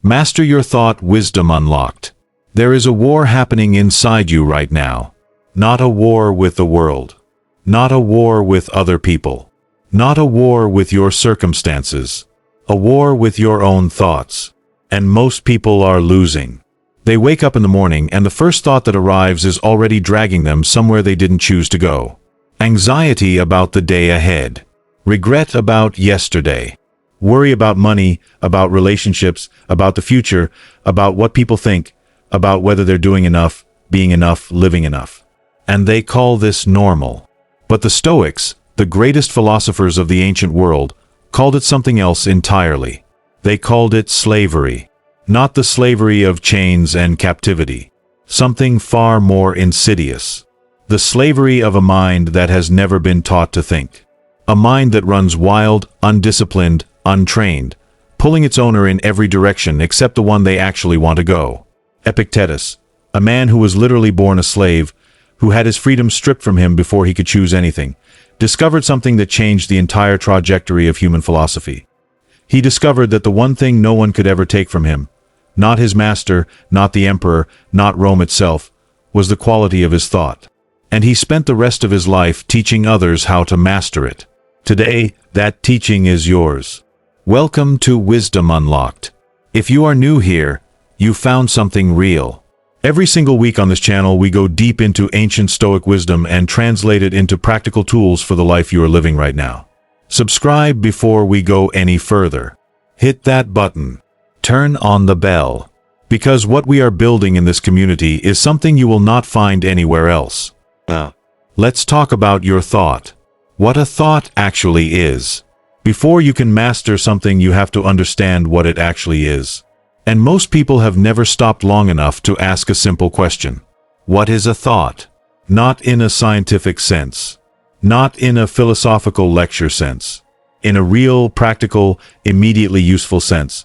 Master your thought, wisdom unlocked. There is a war happening inside you right now. Not a war with the world. Not a war with other people. Not a war with your circumstances. A war with your own thoughts. And most people are losing. They wake up in the morning and the first thought that arrives is already dragging them somewhere they didn't choose to go. Anxiety about the day ahead. Regret about yesterday. Worry about money, about relationships, about the future, about what people think, about whether they're doing enough, being enough, living enough. And they call this normal. But the Stoics, the greatest philosophers of the ancient world, called it something else entirely. They called it slavery. Not the slavery of chains and captivity. Something far more insidious. The slavery of a mind that has never been taught to think. A mind that runs wild, undisciplined, untrained, pulling its owner in every direction except the one they actually want to go. Epictetus, a man who was literally born a slave, who had his freedom stripped from him before he could choose anything, discovered something that changed the entire trajectory of human philosophy. He discovered that the one thing no one could ever take from him, not his master, not the emperor, not Rome itself, was the quality of his thought. And he spent the rest of his life teaching others how to master it. Today, that teaching is yours. Welcome to Wisdom Unlocked. If you are new here, you found something real. Every single week on this channel, we go deep into ancient Stoic wisdom and translate it into practical tools for the life you are living right now. Subscribe before we go any further. Hit that button. Turn on the bell. Because what we are building in this community is something you will not find anywhere else. Let's talk about your thought. What a thought actually is. Before you can master something, you have to understand what it actually is. And most people have never stopped long enough to ask a simple question. What is a thought? Not in a scientific sense. Not in a philosophical lecture sense. In a real, practical, immediately useful sense.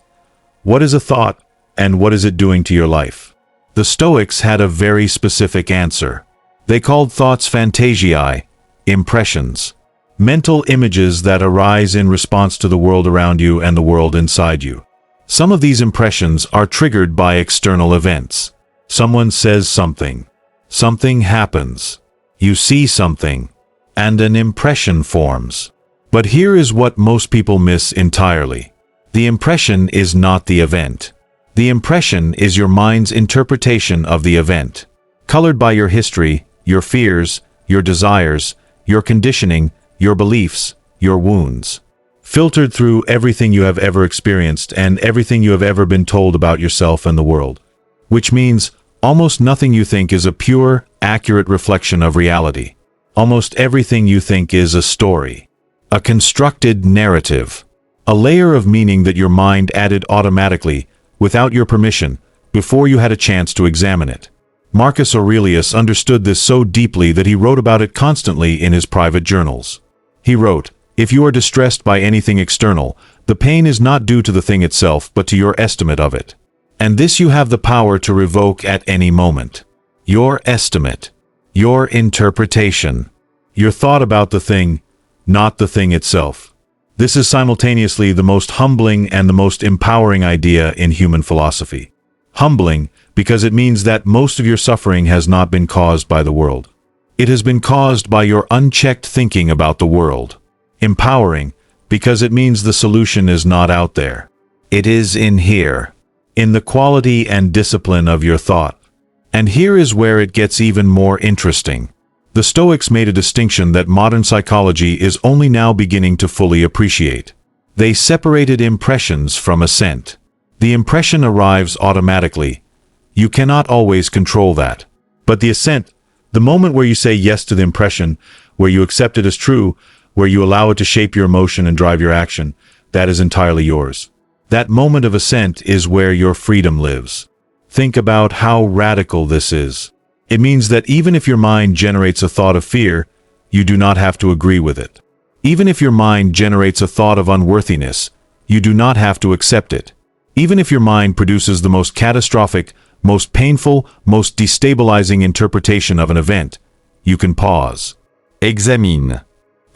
What is a thought, and what is it doing to your life? The Stoics had a very specific answer. They called thoughts phantasiae, impressions. Mental images that arise in response to the world around you and the world inside you. Some of these impressions are triggered by external events. Someone says something. Something happens. You see something. And an impression forms. But here is what most people miss entirely. The impression is not the event. The impression is your mind's interpretation of the event. Colored by your history, your fears, your desires, your conditioning, your beliefs, your wounds. Filtered through everything you have ever experienced and everything you have ever been told about yourself and the world. Which means almost nothing you think is a pure, accurate reflection of reality. Almost everything you think is a story. A constructed narrative. A layer of meaning that your mind added automatically, without your permission, before you had a chance to examine it. Marcus Aurelius understood this so deeply that he wrote about it constantly in his private journals. He wrote, "If you are distressed by anything external, the pain is not due to the thing itself but to your estimate of it. And this you have the power to revoke at any moment. Your estimate. Your interpretation. Your thought about the thing, not the thing itself." This is simultaneously the most humbling and the most empowering idea in human philosophy. Humbling, because it means that most of your suffering has not been caused by the world. It has been caused by your unchecked thinking about the world. Empowering, because it means the solution is not out there. It is in here. In the quality and discipline of your thought. And here is where it gets even more interesting. The Stoics made a distinction that modern psychology is only now beginning to fully appreciate. They separated impressions from assent. The impression arrives automatically. You cannot always control that. But the assent, the moment where you say yes to the impression, where you accept it as true, where you allow it to shape your emotion and drive your action, that is entirely yours. That moment of assent is where your freedom lives. Think about how radical this is. It means that even if your mind generates a thought of fear, you do not have to agree with it. Even if your mind generates a thought of unworthiness, you do not have to accept it. Even if your mind produces the most catastrophic, most painful, most destabilizing interpretation of an event, you can pause, examine,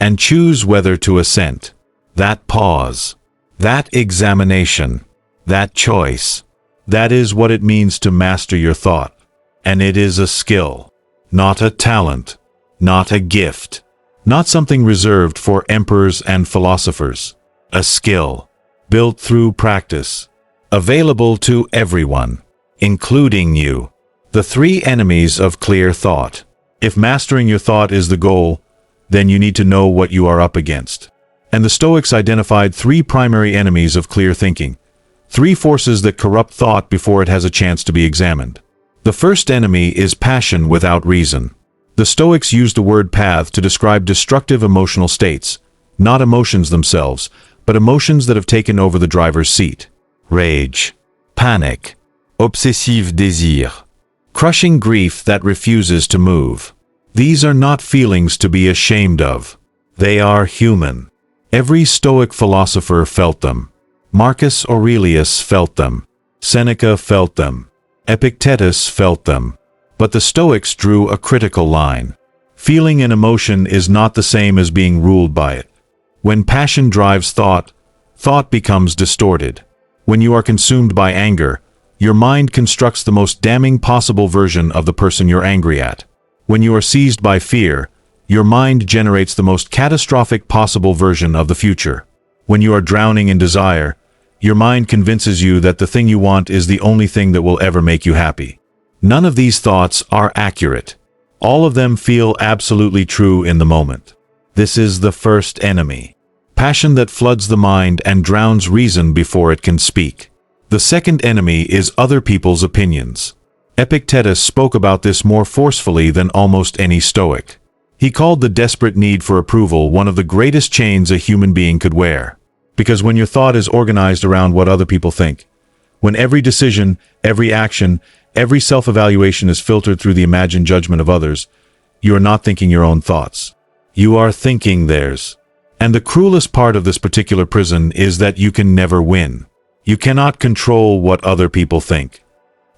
and choose whether to assent. That pause, that examination, that choice, That is what it means to master your thought. And it is a skill, not a talent, not a gift, not something reserved for emperors and philosophers. A skill, built through practice, available to everyone, including you. The three enemies of clear thought. If mastering your thought is the goal, then you need to know what you are up against. And the Stoics identified three primary enemies of clear thinking, three forces that corrupt thought before it has a chance to be examined. The first enemy is passion without reason. The Stoics used the word path to describe destructive emotional states, not emotions themselves, but emotions that have taken over the driver's seat. Rage, panic, obsessive désir, crushing grief that refuses to move. These are not feelings to be ashamed of. They are human. Every Stoic philosopher felt them. Marcus Aurelius felt them. Seneca felt them. Epictetus felt them. But the Stoics drew a critical line. Feeling an emotion is not the same as being ruled by it. When passion drives thought, thought becomes distorted. When you are consumed by anger, your mind constructs the most damning possible version of the person you're angry at. When you are seized by fear, your mind generates the most catastrophic possible version of the future. When you are drowning in desire, your mind convinces you that the thing you want is the only thing that will ever make you happy. None of these thoughts are accurate. All of them feel absolutely true in the moment. This is the first enemy. Passion that floods the mind and drowns reason before it can speak. The second enemy is other people's opinions. Epictetus spoke about this more forcefully than almost any Stoic. He called the desperate need for approval one of the greatest chains a human being could wear. Because when your thought is organized around what other people think, when every decision, every action, every self-evaluation is filtered through the imagined judgment of others, you are not thinking your own thoughts. You are thinking theirs. And the cruelest part of this particular prison is that you can never win. You cannot control what other people think.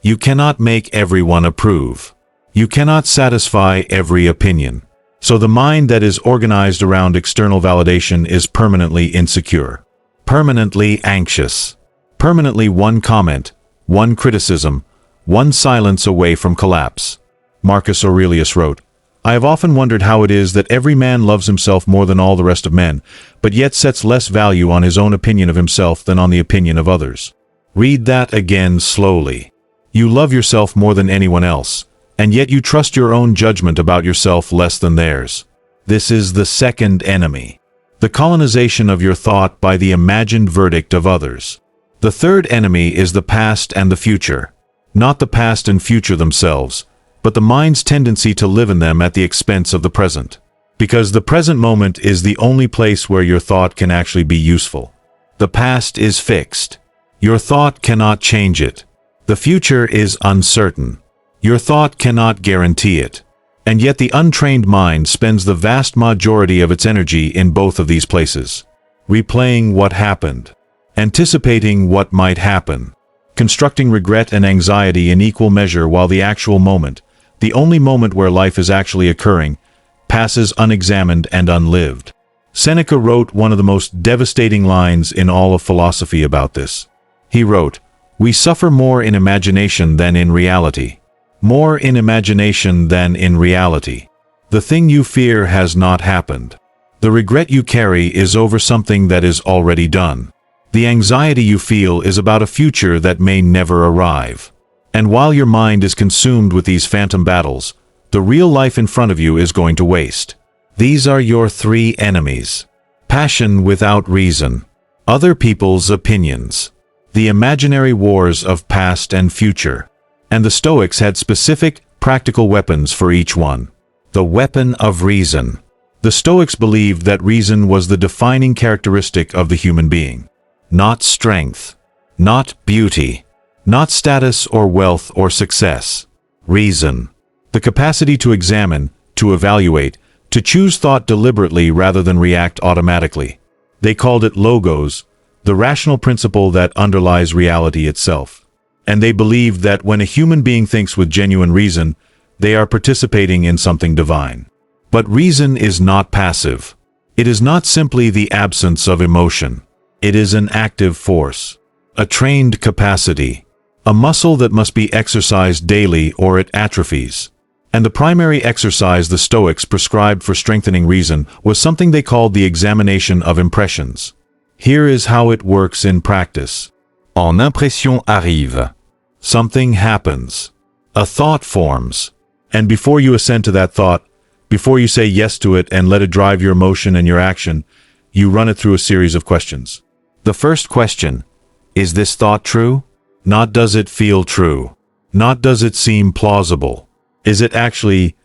You cannot make everyone approve. You cannot satisfy every opinion. So the mind that is organized around external validation is permanently insecure, permanently anxious, permanently one comment, one criticism, one silence away from collapse. Marcus Aurelius wrote, "I have often wondered how it is that every man loves himself more than all the rest of men, but yet sets less value on his own opinion of himself than on the opinion of others." Read that again slowly. You love yourself more than anyone else, and yet you trust your own judgment about yourself less than theirs. This is the second enemy. The colonization of your thought by the imagined verdict of others. The third enemy is the past and the future. Not the past and future themselves, but the mind's tendency to live in them at the expense of the present. Because the present moment is the only place where your thought can actually be useful. The past is fixed. Your thought cannot change it. The future is uncertain. Your thought cannot guarantee it. And yet the untrained mind spends the vast majority of its energy in both of these places. Replaying what happened. Anticipating what might happen. Constructing regret and anxiety in equal measure while the actual moment, the only moment where life is actually occurring, passes unexamined and unlived. Seneca wrote one of the most devastating lines in all of philosophy about this. He wrote, "We suffer more in imagination than in reality. More in imagination than in reality. The thing you fear has not happened. The regret you carry is over something that is already done. The anxiety you feel is about a future that may never arrive. And while your mind is consumed with these phantom battles, the real life in front of you is going to waste." These are your three enemies. Passion without reason. Other people's opinions. The imaginary wars of past and future. And the Stoics had specific, practical weapons for each one. The weapon of reason. The Stoics believed that reason was the defining characteristic of the human being. Not strength. Not beauty. Not status or wealth or success. Reason. The capacity to examine, to evaluate, to choose thought deliberately rather than react automatically. They called it logos, the rational principle that underlies reality itself. And they believed that when a human being thinks with genuine reason, they are participating in something divine. But reason is not passive. It is not simply the absence of emotion. It is an active force, a trained capacity, a muscle that must be exercised daily or it atrophies. And the primary exercise the Stoics prescribed for strengthening reason was something they called the examination of impressions. Here is how it works in practice. En impression arrive. Something happens. A thought forms. And before you assent to that thought, before you say yes to it and let it drive your emotion and your action, you run it through a series of questions. The first question, is this thought true? Not does it feel true. Not does it seem plausible. Is it actually,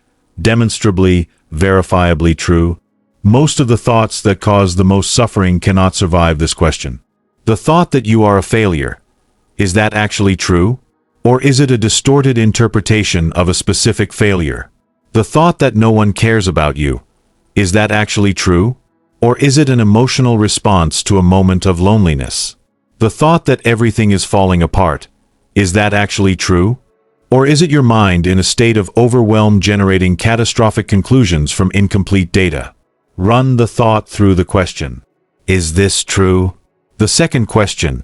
demonstrably, verifiably true? Most of the thoughts that cause the most suffering cannot survive this question. The thought that you are a failure, is that actually true? Or is it a distorted interpretation of a specific failure? The thought that no one cares about you, is that actually true? Or is it an emotional response to a moment of loneliness? The thought that everything is falling apart, is that actually true? Or is it your mind in a state of overwhelm generating catastrophic conclusions from incomplete data? Run the thought through the question. Is this true? The second question,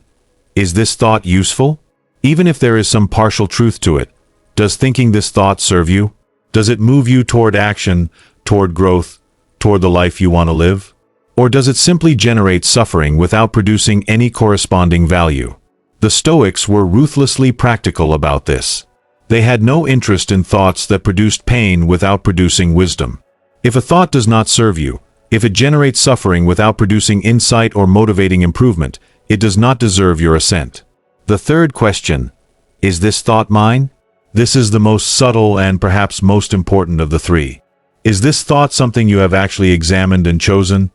is this thought useful? Even if there is some partial truth to it, does thinking this thought serve you? Does it move you toward action, toward growth, toward the life you want to live? Or does it simply generate suffering without producing any corresponding value? The Stoics were ruthlessly practical about this. They had no interest in thoughts that produced pain without producing wisdom. If a thought does not serve you, if it generates suffering without producing insight or motivating improvement, it does not deserve your assent. The third question, is this thought mine? This is the most subtle and perhaps most important of the three. Is this thought something you have actually examined and chosen?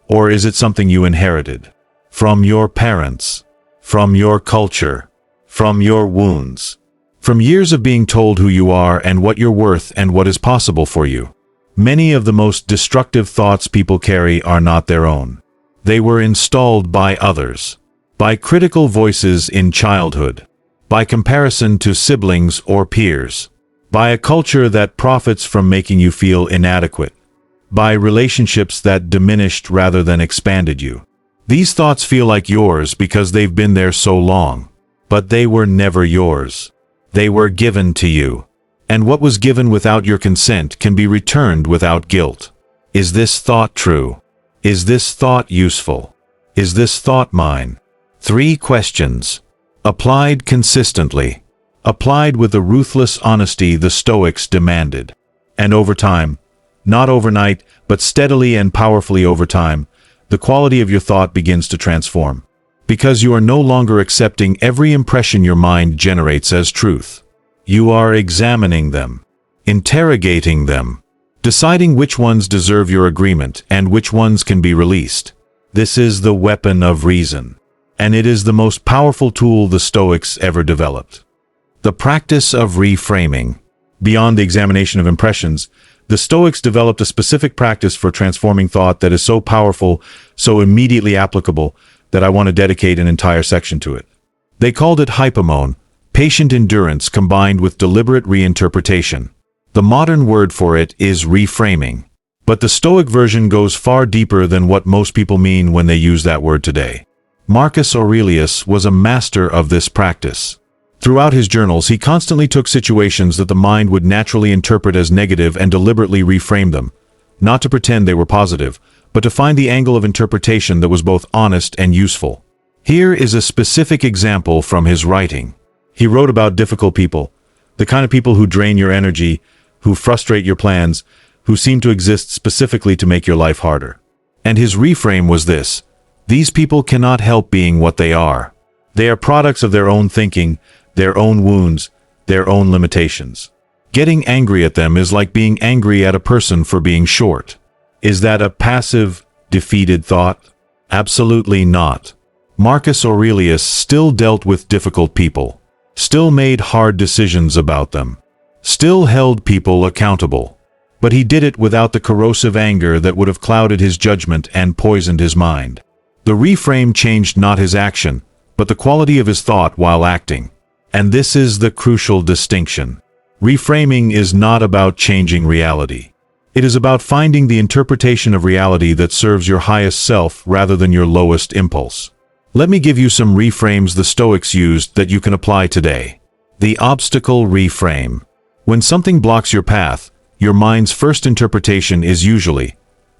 Or is it something you inherited? From your parents? From your culture? From your wounds? From years of being told who you are and what you're worth and what is possible for you? Many of the most destructive thoughts people carry are not their own. They were installed by others. By critical voices in childhood. By comparison to siblings or peers. By a culture that profits from making you feel inadequate. By relationships that diminished rather than expanded you. These thoughts feel like yours because they've been there so long. But they were never yours. They were given to you. And what was given without your consent can be returned without guilt. Is this thought true? Is this thought useful? Is this thought mine? 3 questions. Applied consistently. Applied with the ruthless honesty the Stoics demanded. And over time, not overnight, but steadily and powerfully over time, the quality of your thought begins to transform. Because you are no longer accepting every impression your mind generates as truth. You are examining them, interrogating them, deciding which ones deserve your agreement and which ones can be released. This is the weapon of reason, and it is the most powerful tool the Stoics ever developed. The practice of reframing. Beyond the examination of impressions, the Stoics developed a specific practice for transforming thought that is so powerful, so immediately applicable, that I want to dedicate an entire section to it. They called it hypomone, patient endurance combined with deliberate reinterpretation. The modern word for it is reframing. But the Stoic version goes far deeper than what most people mean when they use that word today. Marcus Aurelius was a master of this practice. Throughout his journals, he constantly took situations that the mind would naturally interpret as negative and deliberately reframe them, not to pretend they were positive, but to find the angle of interpretation that was both honest and useful. Here is a specific example from his writing. He wrote about difficult people, the kind of people who drain your energy, who frustrate your plans, who seem to exist specifically to make your life harder. And his reframe was this: these people cannot help being what they are. They are products of their own thinking, their own wounds, their own limitations. Getting angry at them is like being angry at a person for being short. Is that a passive, defeated thought? Absolutely not. Marcus Aurelius still dealt with difficult people, still made hard decisions about them, still held people accountable. But he did it without the corrosive anger that would have clouded his judgment and poisoned his mind. The reframe changed not his action, but the quality of his thought while acting. And this is the crucial distinction. Reframing is not about changing reality. It is about finding the interpretation of reality that serves your highest self rather than your lowest impulse. Let me give you some reframes the Stoics used that you can apply today. The obstacle reframe. When something blocks your path, your mind's first interpretation is usually,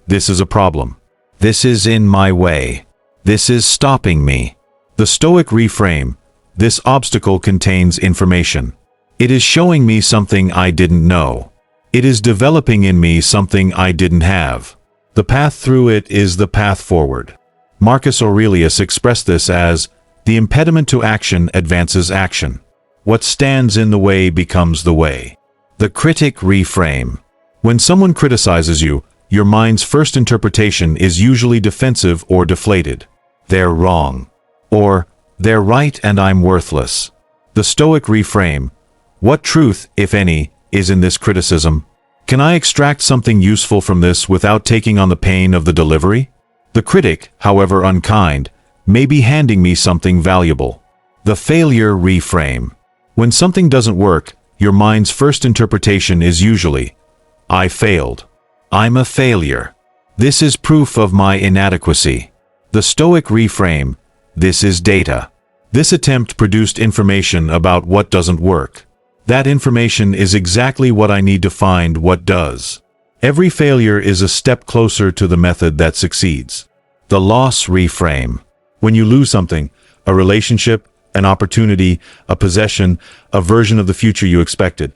"This is a problem. This is in my way. This is stopping me." The Stoic reframe. This obstacle contains information. It is showing me something I didn't know. It is developing in me something I didn't have. The path through it is the path forward. Marcus Aurelius expressed this as, "The impediment to action advances action. What stands in the way becomes the way." The critic reframe. When someone criticizes you, your mind's first interpretation is usually defensive or deflated. "They're wrong." Or, "They're right and I'm worthless." The Stoic reframe. What truth, if any, is in this criticism? Can I extract something useful from this without taking on the pain of the delivery? The critic, however unkind, may be handing me something valuable. The failure reframe. When something doesn't work, your mind's first interpretation is usually, "I failed. I'm a failure. This is proof of my inadequacy." The Stoic reframe. This is data. This attempt produced information about what doesn't work. That information is exactly what I need to find what does. Every failure is a step closer to the method that succeeds. The loss reframe. When you lose something, a relationship, an opportunity, a possession, a version of the future you expected,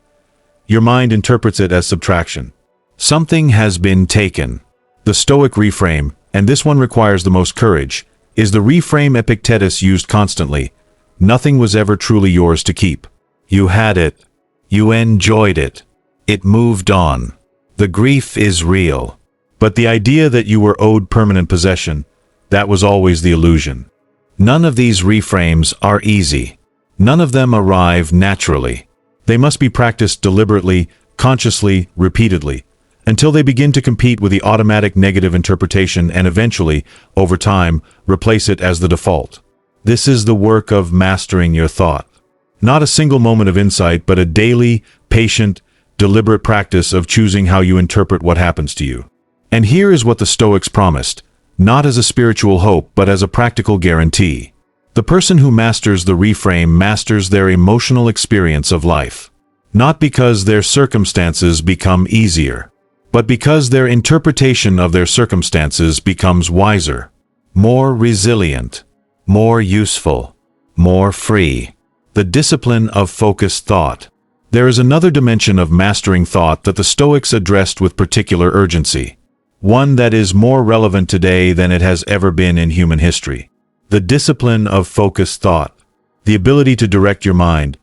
your mind interprets it as subtraction. Something has been taken. The Stoic reframe, and this one requires the most courage, is the reframe Epictetus used constantly. Nothing was ever truly yours to keep. You had it. You enjoyed it. It moved on. The grief is real. But the idea that you were owed permanent possession, that was always the illusion. None of these reframes are easy. None of them arrive naturally. They must be practiced deliberately, consciously, repeatedly, until they begin to compete with the automatic negative interpretation and eventually, over time, replace it as the default. This is the work of mastering your thought. Not a single moment of insight, but a daily, patient, deliberate practice of choosing how you interpret what happens to you. And here is what the Stoics promised, not as a spiritual hope, but as a practical guarantee. The person who masters the reframe masters their emotional experience of life. Not because their circumstances become easier, but because their interpretation of their circumstances becomes wiser, more resilient, more useful, more free. The discipline of focused thought. There is another dimension of mastering thought that the Stoics addressed with particular urgency. One that is more relevant today than it has ever been in human history. The discipline of focused thought. The ability to direct your mind,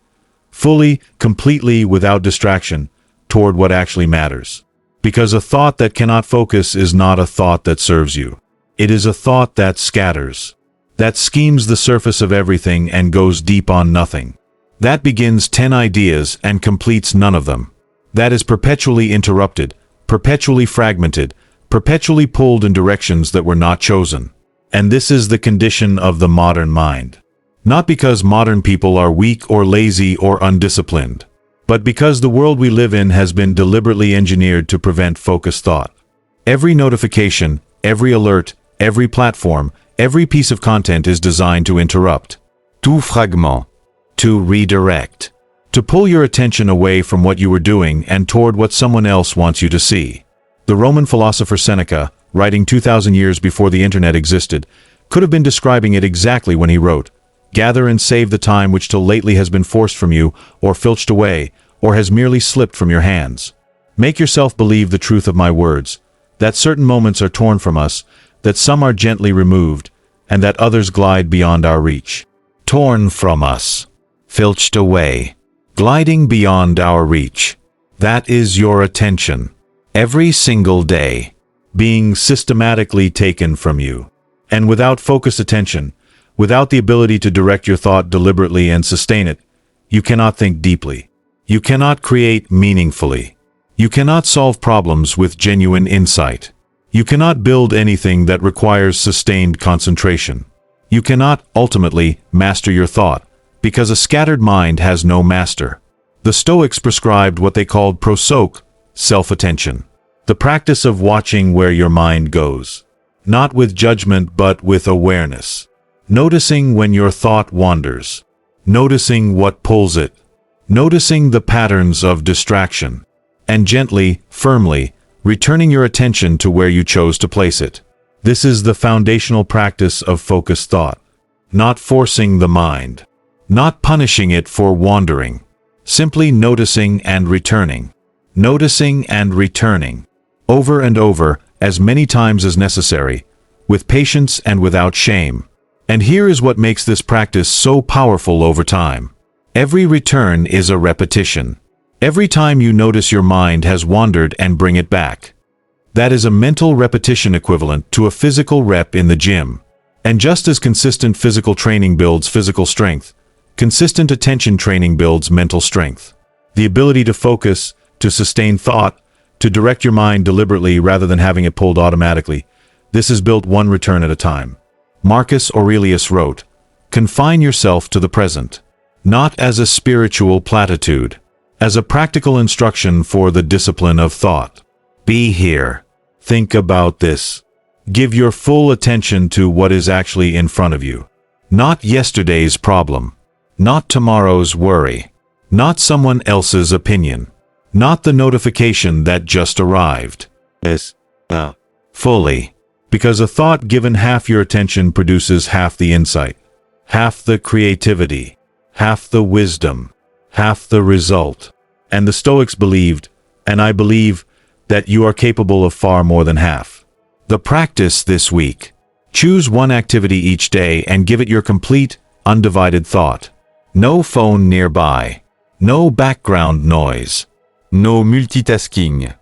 fully, completely, without distraction, toward what actually matters. Because a thought that cannot focus is not a thought that serves you. It is a thought that scatters. That schemes the surface of everything and goes deep on nothing. That begins 10 ideas and completes none of them. That is perpetually interrupted, perpetually fragmented, perpetually pulled in directions that were not chosen. And this is the condition of the modern mind. Not because modern people are weak or lazy or undisciplined, but because the world we live in has been deliberately engineered to prevent focused thought. Every notification, every alert, every platform, every piece of content is designed to interrupt. Tout fragment. To redirect. To pull your attention away from what you were doing and toward what someone else wants you to see. The Roman philosopher Seneca, writing 2,000 years before the internet existed, could have been describing it exactly when he wrote, "Gather and save the time which till lately has been forced from you, or filched away, or has merely slipped from your hands. Make yourself believe the truth of my words, that certain moments are torn from us, that some are gently removed, and that others glide beyond our reach." Torn from us. Filched away. Gliding beyond our reach. That is your attention. Every single day. Being systematically taken from you. And without focused attention, without the ability to direct your thought deliberately and sustain it, you cannot think deeply. You cannot create meaningfully. You cannot solve problems with genuine insight. You cannot build anything that requires sustained concentration. You cannot, ultimately, master your thought, because a scattered mind has no master. The Stoics prescribed what they called prosoche, self-attention. The practice of watching where your mind goes. Not with judgment but with awareness. Noticing when your thought wanders. Noticing what pulls it. Noticing the patterns of distraction. And gently, firmly, returning your attention to where you chose to place it. This is the foundational practice of focused thought. Not forcing the mind. Not punishing it for wandering. Simply noticing and returning. Noticing and returning. Over and over, as many times as necessary, with patience and without shame. And here is what makes this practice so powerful over time. Every return is a repetition. Every time you notice your mind has wandered and bring it back. That is a mental repetition equivalent to a physical rep in the gym. And just as consistent physical training builds physical strength, consistent attention training builds mental strength. The ability to focus, to sustain thought, to direct your mind deliberately rather than having it pulled automatically. This is built one return at a time. Marcus Aurelius wrote, "Confine yourself to the present, not as a spiritual platitude, as a practical instruction for the discipline of thought. Be here. Think about this. Give your full attention to what is actually in front of you. Not yesterday's problem. Not tomorrow's worry. Not someone else's opinion. Not the notification that just arrived. Fully. Because a thought given half your attention produces half the insight, half the creativity, half the wisdom, half the result. And the Stoics believed, and I believe, that you are capable of far more than half. The practice this week. Choose one activity each day and give it your complete, undivided thought. No phone nearby. No background noise. No multitasking.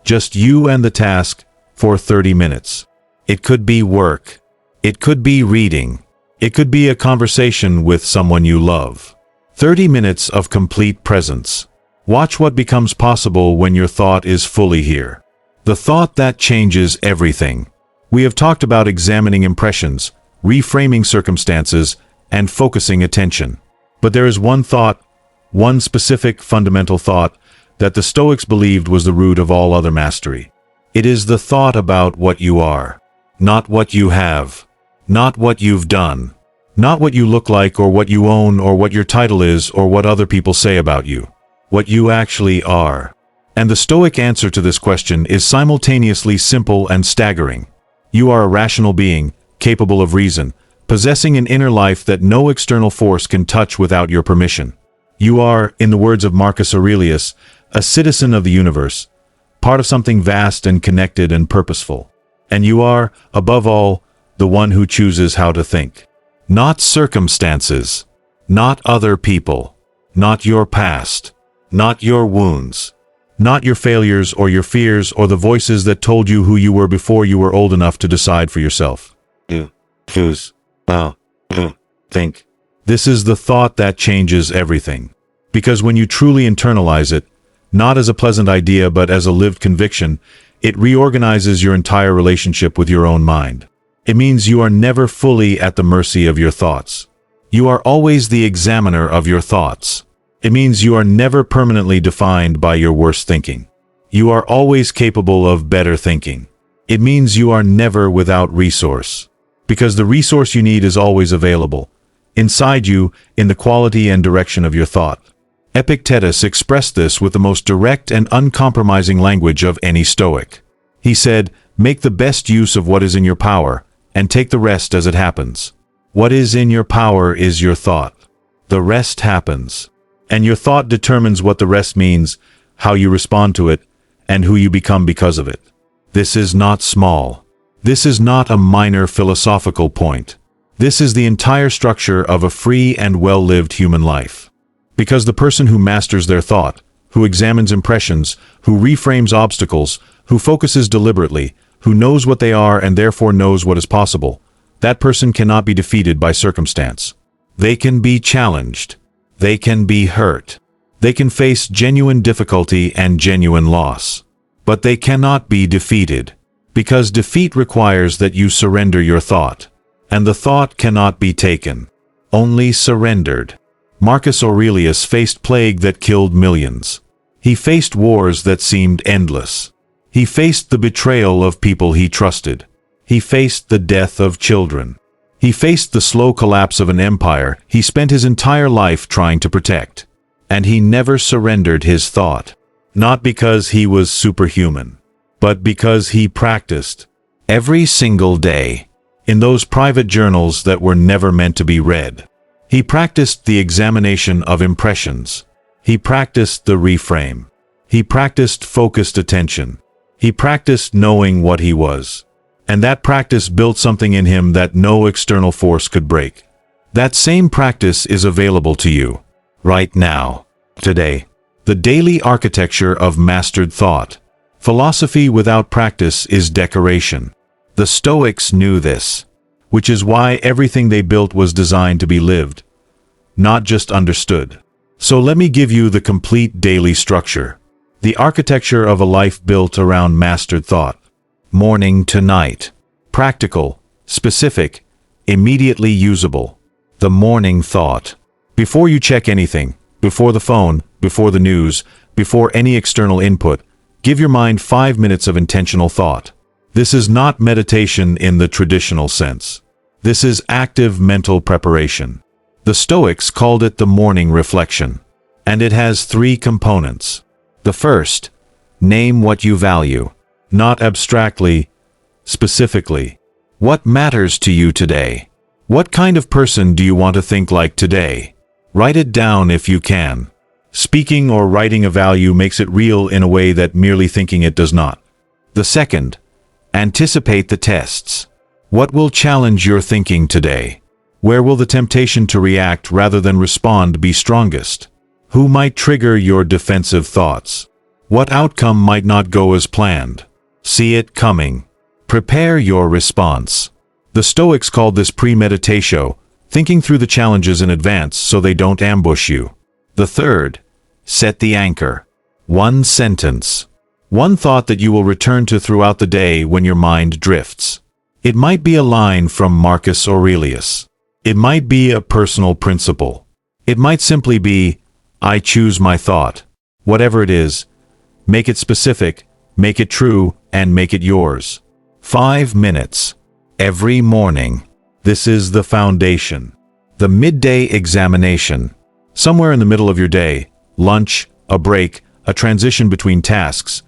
Just you and the task for 30 minutes. It could be work. It could be reading. It could be a conversation with someone you love. 30 minutes of complete presence. Watch what becomes possible when your thought is fully here. The thought that changes everything. We have talked about examining impressions, reframing circumstances, and focusing attention. But there is one thought, one specific fundamental thought, that the Stoics believed was the root of all other mastery. It is the thought about what you are. Not what you have. Not what you've done. Not what you look like or what you own or what your title is or what other people say about you. What you actually are. And the Stoic answer to this question is simultaneously simple and staggering. You are a rational being, capable of reason, possessing an inner life that no external force can touch without your permission. You are, in the words of Marcus Aurelius, a citizen of the universe, part of something vast and connected and purposeful. And you are, above all, the one who chooses how to think. Not circumstances. Not other people. Not your past. Not your wounds. Not your failures or your fears or the voices that told you who you were before you were old enough to decide for yourself. Choose. Think. This is the thought that changes everything. Because when you truly internalize it, not as a pleasant idea but as a lived conviction, it reorganizes your entire relationship with your own mind. It means you are never fully at the mercy of your thoughts. You are always the examiner of your thoughts. It means you are never permanently defined by your worst thinking. You are always capable of better thinking. It means you are never without resource. Because the resource you need is always available, inside you, in the quality and direction of your thought. Epictetus expressed this with the most direct and uncompromising language of any Stoic. He said, "Make the best use of what is in your power, and take the rest as it happens." What is in your power is your thought. The rest happens. And your thought determines what the rest means, how you respond to it, and who you become because of it. This is not small. This is not a minor philosophical point. This is the entire structure of a free and well-lived human life. Because the person who masters their thought, who examines impressions, who reframes obstacles, who focuses deliberately, who knows what they are and therefore knows what is possible, that person cannot be defeated by circumstance. They can be challenged. They can be hurt. They can face genuine difficulty and genuine loss. But they cannot be defeated. Because defeat requires that you surrender your thought. And the thought cannot be taken. Only surrendered. Marcus Aurelius faced plague that killed millions. He faced wars that seemed endless. He faced the betrayal of people he trusted. He faced the death of children. He faced the slow collapse of an empire he spent his entire life trying to protect. And he never surrendered his thought. Not because he was superhuman, but because he practiced every single day in those private journals that were never meant to be read. He practiced the examination of impressions. He practiced the reframe. He practiced focused attention. He practiced knowing what he was. And that practice built something in him that no external force could break. That same practice is available to you right now, today. The daily architecture of mastered thought. Philosophy without practice is decoration. The Stoics knew this, which is why everything they built was designed to be lived, not just understood. So let me give you the complete daily structure. The architecture of a life built around mastered thought. Morning to night. Practical, specific, immediately usable. The morning thought. Before you check anything, before the phone, before the news, before any external input, give your mind 5 minutes of intentional thought. This is not meditation in the traditional sense. This is active mental preparation. The Stoics called it the morning reflection. And it has 3 components. The first, name what you value. Not abstractly, specifically. What matters to you today? What kind of person do you want to think like today? Write it down if you can. Speaking or writing a value makes it real in a way that merely thinking it does not. The second, anticipate the tests. What will challenge your thinking today? Where will the temptation to react rather than respond be strongest? Who might trigger your defensive thoughts? What outcome might not go as planned? See it coming. Prepare your response. The Stoics called this premeditatio, thinking through the challenges in advance so they don't ambush you. The third, set the anchor. 1 sentence. 1 thought that you will return to throughout the day when your mind drifts. It might be a line from Marcus Aurelius. It might be a personal principle. It might simply be, I choose my thought. Whatever it is, make it specific, make it true, and make it yours. 5 minutes. Every morning. This is the foundation. The midday examination. Somewhere in the middle of your day, lunch, a break, a transition between tasks,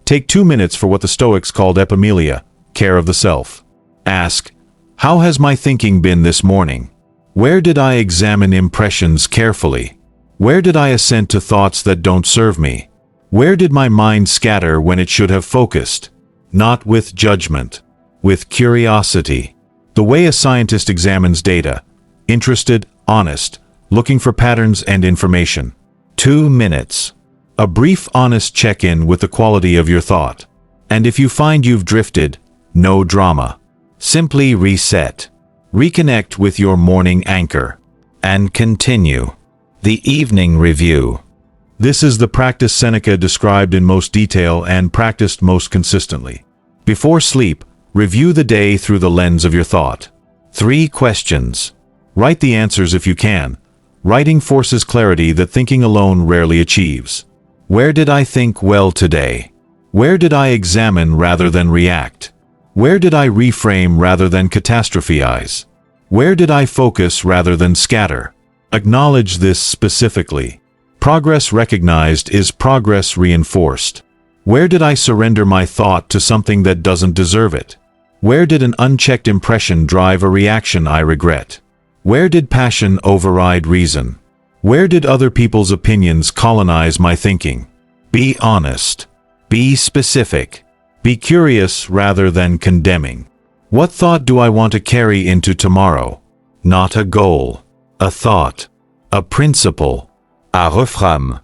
take 2 minutes for what the Stoics called epimelia, care of the self. Ask, how has my thinking been this morning? Where did I examine impressions carefully? Where did I assent to thoughts that don't serve me? Where did my mind scatter when it should have focused? Not with judgment, with curiosity. The way a scientist examines data, interested, honest, looking for patterns and information. 2 minutes. A brief, honest check-in with the quality of your thought. And if you find you've drifted, no drama. Simply reset. Reconnect with your morning anchor. And continue. The evening review. This is the practice Seneca described in most detail and practiced most consistently. Before sleep, review the day through the lens of your thought. 3 questions. Write the answers if you can. Writing forces clarity that thinking alone rarely achieves. Where did I think well today? Where did I examine rather than react? Where did I reframe rather than catastrophize? Where did I focus rather than scatter? Acknowledge this specifically. Progress recognized is progress reinforced. Where did I surrender my thought to something that doesn't deserve it? Where did an unchecked impression drive a reaction I regret? Where did passion override reason? Where did other people's opinions colonize my thinking? Be honest. Be specific. Be curious rather than condemning. What thought do I want to carry into tomorrow? Not a goal. A thought. A principle. Un reframe.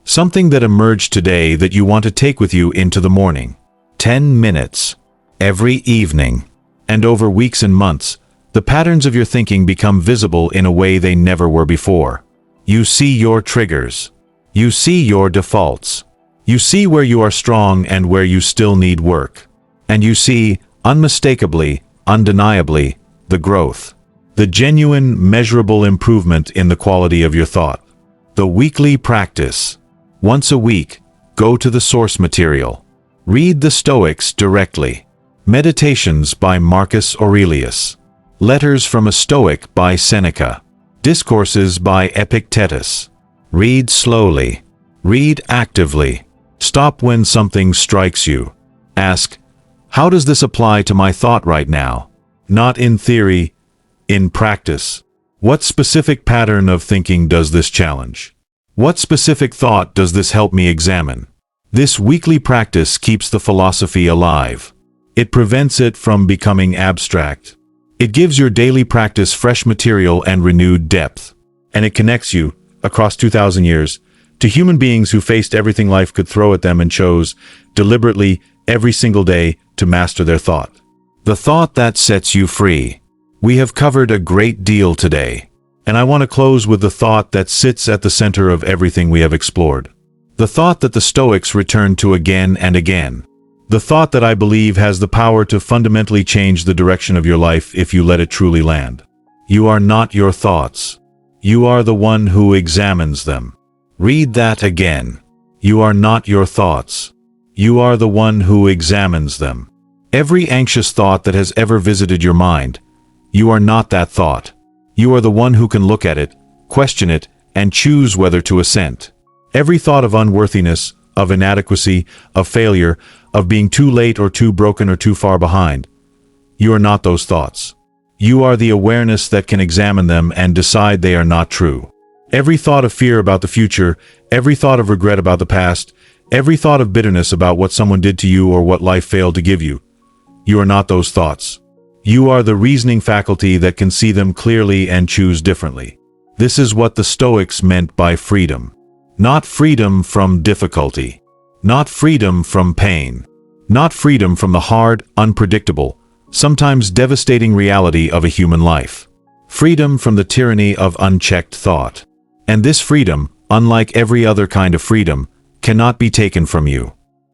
Something that emerged today that you want to take with you into the morning. 10 minutes. Every evening. And over weeks and months, the patterns of your thinking become visible in a way they never were before. You see your triggers. You see your defaults. You see where you are strong and where you still need work. And you see, unmistakably, undeniably, the growth. The genuine, measurable improvement in the quality of your thought. The weekly practice. Once a week, go to the source material. Read the Stoics directly. Meditations by Marcus Aurelius. Letters from a Stoic by Seneca. Discourses by Epictetus. Read slowly. Read actively. Stop when something strikes you. Ask, how does this apply to my thought right now? Not in theory, in practice. What specific pattern of thinking does this challenge? What specific thought does this help me examine? This weekly practice keeps the philosophy alive. It prevents it from becoming abstract. It gives your daily practice fresh material and renewed depth. And it connects you, across 2,000 years, to human beings who faced everything life could throw at them and chose, deliberately, every single day, to master their thought. The thought that sets you free. We have covered a great deal today, and I want to close with the thought that sits at the center of everything we have explored. The thought that the Stoics return to again and again. The thought that I believe has the power to fundamentally change the direction of your life if you let it truly land. You are not your thoughts. You are the one who examines them. Read that again. You are not your thoughts. You are the one who examines them. Every anxious thought that has ever visited your mind, you are not that thought. You are the one who can look at it, question it, and choose whether to assent. Every thought of unworthiness, of inadequacy, of failure, of being too late or too broken or too far behind, you are not those thoughts. You are the awareness that can examine them and decide they are not true. Every thought of fear about the future, every thought of regret about the past, every thought of bitterness about what someone did to you or what life failed to give you, you are not those thoughts. You are the reasoning faculty that can see them clearly and choose differently. This is what the Stoics meant by freedom. Not freedom from difficulty. Not freedom from pain. Not freedom from the hard, unpredictable, sometimes devastating reality of a human life. Freedom from the tyranny of unchecked thought. And this freedom, unlike every other kind of freedom, cannot be taken from you.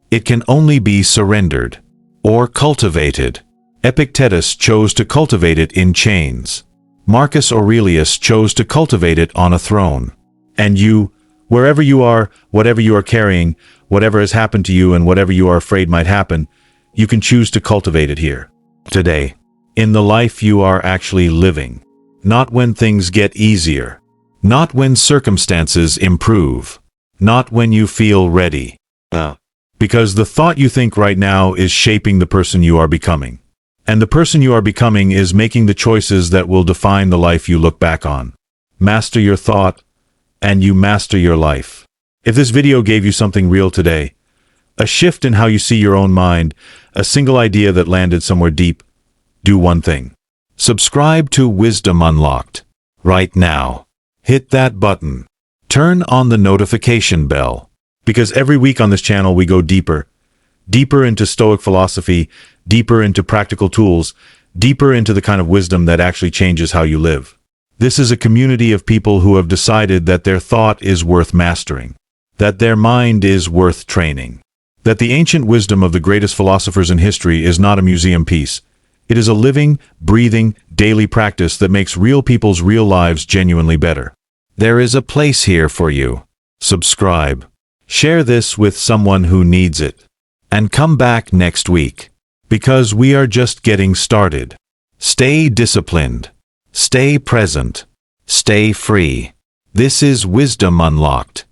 It can only be surrendered or cultivated. Epictetus chose to cultivate it in chains. Marcus Aurelius chose to cultivate it on a throne. And you, wherever you are, whatever you are carrying, whatever has happened to you and whatever you are afraid might happen, you can choose to cultivate it here, today, in the life you are actually living. Not when things get easier. Not when circumstances improve. Not when you feel ready. Because the thought you think right now is shaping the person you are becoming. And the person you are becoming is making the choices that will define the life you look back on. Master your thought, and you master your life. If this video gave you something real today, a shift in how you see your own mind, a single idea that landed somewhere deep, do one thing. Subscribe to Wisdom Unlocked. Right now. Hit that button. Turn on the notification bell. Because every week on this channel we go deeper. Deeper into Stoic philosophy, deeper into practical tools, deeper into the kind of wisdom that actually changes how you live. This is a community of people who have decided that their thought is worth mastering, that their mind is worth training, that the ancient wisdom of the greatest philosophers in history is not a museum piece. It is a living, breathing, daily practice that makes real people's real lives genuinely better. There is a place here for you. Subscribe. Share this with someone who needs it. And come back next week. Because we are just getting started. Stay disciplined. Stay present. Stay free. This is Wisdom Unlocked.